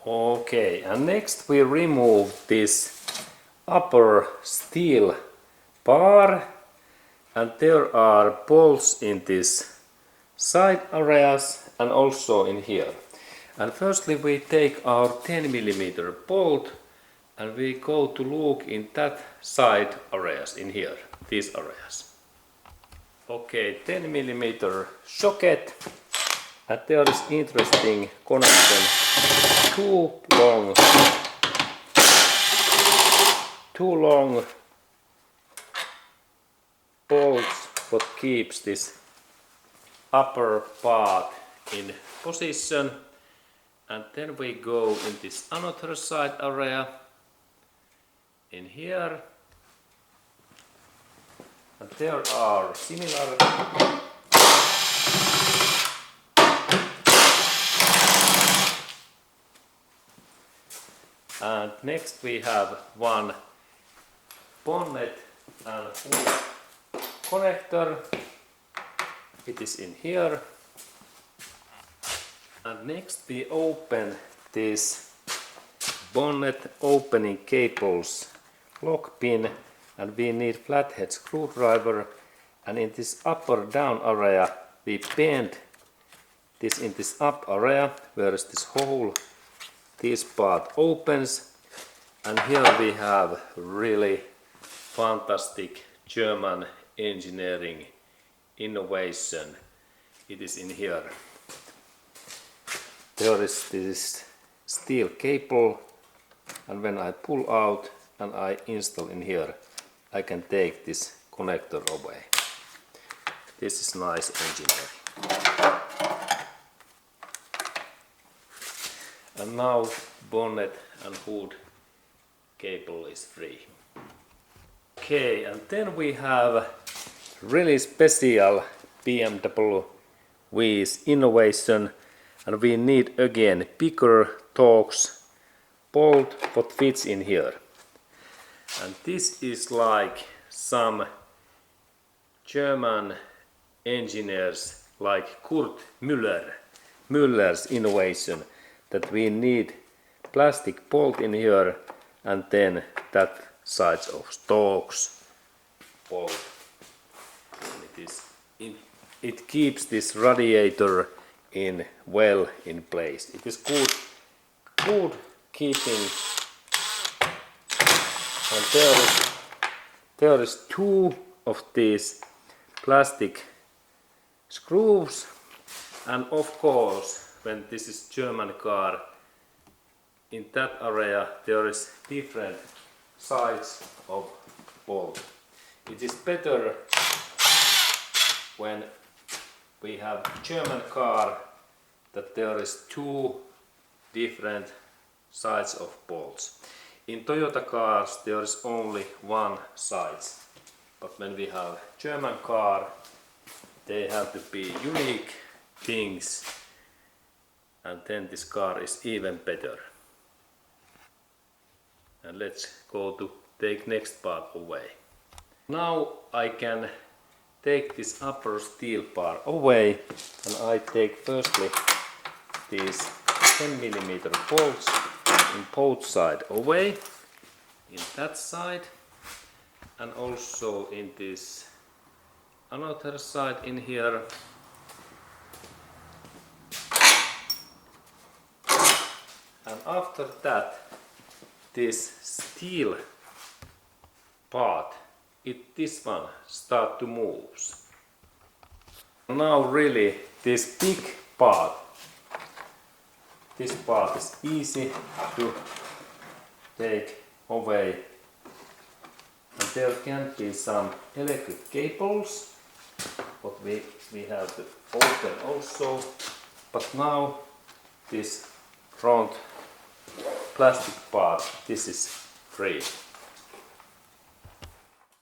Okay, and next we remove this upper steel bar, and there are bolts in this side areas and also in here. And firstly we take our 10mm bolt and we go to look in that side areas in here, these areas. Okay, 10mm socket, and there is interesting connection. Two long bolts what keeps this upper part in position, and then we go in this another side area in here, and there are similar and next we have one bonnet and hood connector. It is in here. And next we open this bonnet opening cables lock pin, and we need flathead screwdriver, and in this up or down area we bend this in this up area where is this hole. This part opens, and here we have really fantastic German engineering innovation. It is in here. There is this steel cable, and when I pull out and I install in here, I can take this connector away. This is nice engineering. And now bonnet and hood cable is free. Okay, and then we have really special BMW innovation, and we need again bigger Torx bolt what fits in here. And this is like some German engineers like Kurt Müller's innovation, that we need plastic bolt in here and then that size of Torx bolt. It keeps this radiator well in place. It is good keeping, and there is two of these plastic screws, and of course when this is German car, in that area there is different size of bolt. It is better when we have German car that there is two different sides of bolts. In Toyota cars there is only one size, but when we have German car they have to be unique things, and then this car is even better. And let's go to take next part away. Now I can take this upper steel bar away, and I take firstly these 10mm bolts in both sides away, in that side and also in this another side in here. And after that, this steel part, this one start to move. Now really this big part, this part is easy to take away, and there can be some electric cables what we have to open also, but now this front plastic part, this is free.